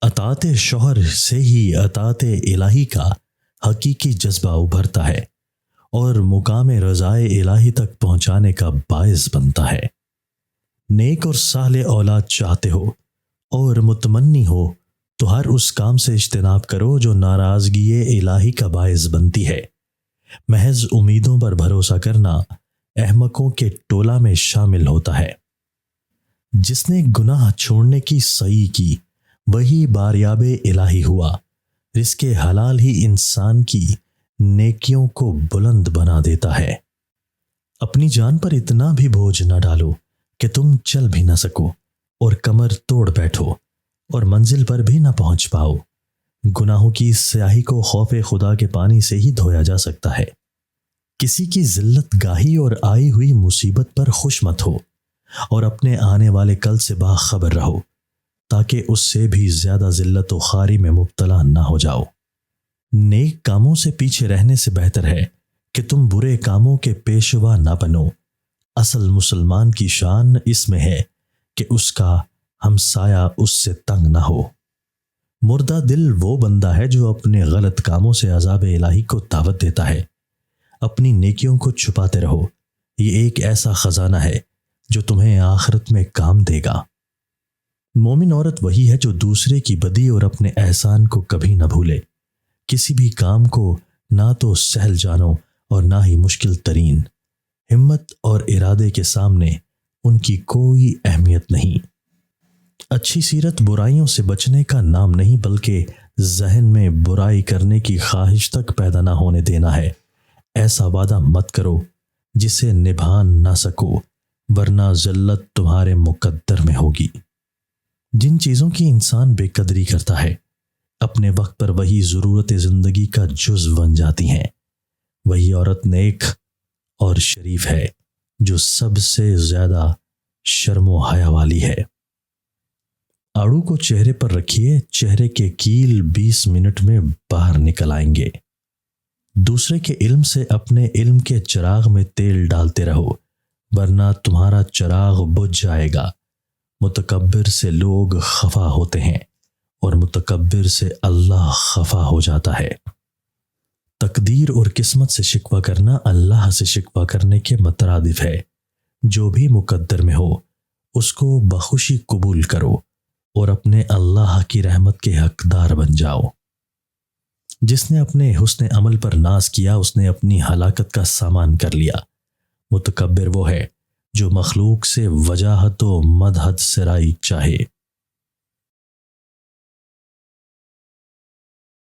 اطاعت شوہر سے ہی اطاعت الہی کا حقیقی جذبہ ابھرتا ہے اور مقام رضائے الہی تک پہنچانے کا باعث بنتا ہے۔ نیک اور صالح اولاد چاہتے ہو اور متمنی ہو تو ہر اس کام سے اجتناب کرو جو ناراضگی الہی کا باعث بنتی ہے۔ محض امیدوں پر بھروسہ کرنا احمقوں کے ٹولہ میں شامل ہوتا ہے۔ جس نے گناہ چھوڑنے کی سعی کی وہی باریاب الہی ہوا۔ رزق حلال ہی انسان کی نیکیوں کو بلند بنا دیتا ہے۔ اپنی جان پر اتنا بھی بوجھ نہ ڈالو کہ تم چل بھی نہ سکو اور کمر توڑ بیٹھو اور منزل پر بھی نہ پہنچ پاؤ۔ گناہوں کی سیاہی کو خوف خدا کے پانی سے ہی دھویا جا سکتا ہے۔ کسی کی ذلت گاہی اور آئی ہوئی مصیبت پر خوش مت ہو اور اپنے آنے والے کل سے باخبر رہو تاکہ اس سے بھی زیادہ ذلت و خواری میں مبتلا نہ ہو جاؤ۔ نیک کاموں سے پیچھے رہنے سے بہتر ہے کہ تم برے کاموں کے پیشوا نہ بنو۔ اصل مسلمان کی شان اس میں ہے کہ اس کا ہمسایہ اس سے تنگ نہ ہو۔ مردہ دل وہ بندہ ہے جو اپنے غلط کاموں سے عذاب الہی کو دعوت دیتا ہے۔ اپنی نیکیوں کو چھپاتے رہو، یہ ایک ایسا خزانہ ہے جو تمہیں آخرت میں کام دے گا۔ مومن عورت وہی ہے جو دوسرے کی بدی اور اپنے احسان کو کبھی نہ بھولے۔ کسی بھی کام کو نہ تو سہل جانو اور نہ ہی مشکل ترین۔ ہمت اور ارادے کے سامنے ان کی کوئی اہمیت نہیں۔ اچھی سیرت برائیوں سے بچنے کا نام نہیں بلکہ ذہن میں برائی کرنے کی خواہش تک پیدا نہ ہونے دینا ہے۔ ایسا وعدہ مت کرو جسے نبھا نہ سکو، ورنہ ذلت تمہارے مقدر میں ہوگی۔ جن چیزوں کی انسان بے قدری کرتا ہے اپنے وقت پر وہی ضرورت زندگی کا جز بن جاتی ہیں۔ وہی عورت نیک اور شریف ہے جو سب سے زیادہ شرم و حیا والی ہے۔ آڑو کو چہرے پر رکھیے، چہرے کے کیل 20 منٹ میں باہر نکل آئیں گے۔ دوسرے کے علم سے اپنے علم کے چراغ میں تیل ڈالتے رہو، ورنہ تمہارا چراغ بجھ جائے گا۔ متکبر سے لوگ خفا ہوتے ہیں اور متکبر سے اللہ خفا ہو جاتا ہے۔ تقدیر اور قسمت سے شکوہ کرنا اللہ سے شکوہ کرنے کے مترادف ہے۔ جو بھی مقدر میں ہو اس کو بخوشی قبول کرو اور اپنے اللہ کی رحمت کے حقدار بن جاؤ۔ جس نے اپنے حسن عمل پر ناز کیا اس نے اپنی ہلاکت کا سامان کر لیا۔ متکبر وہ ہے جو مخلوق سے وجاہت و مدحت سرائی چاہے۔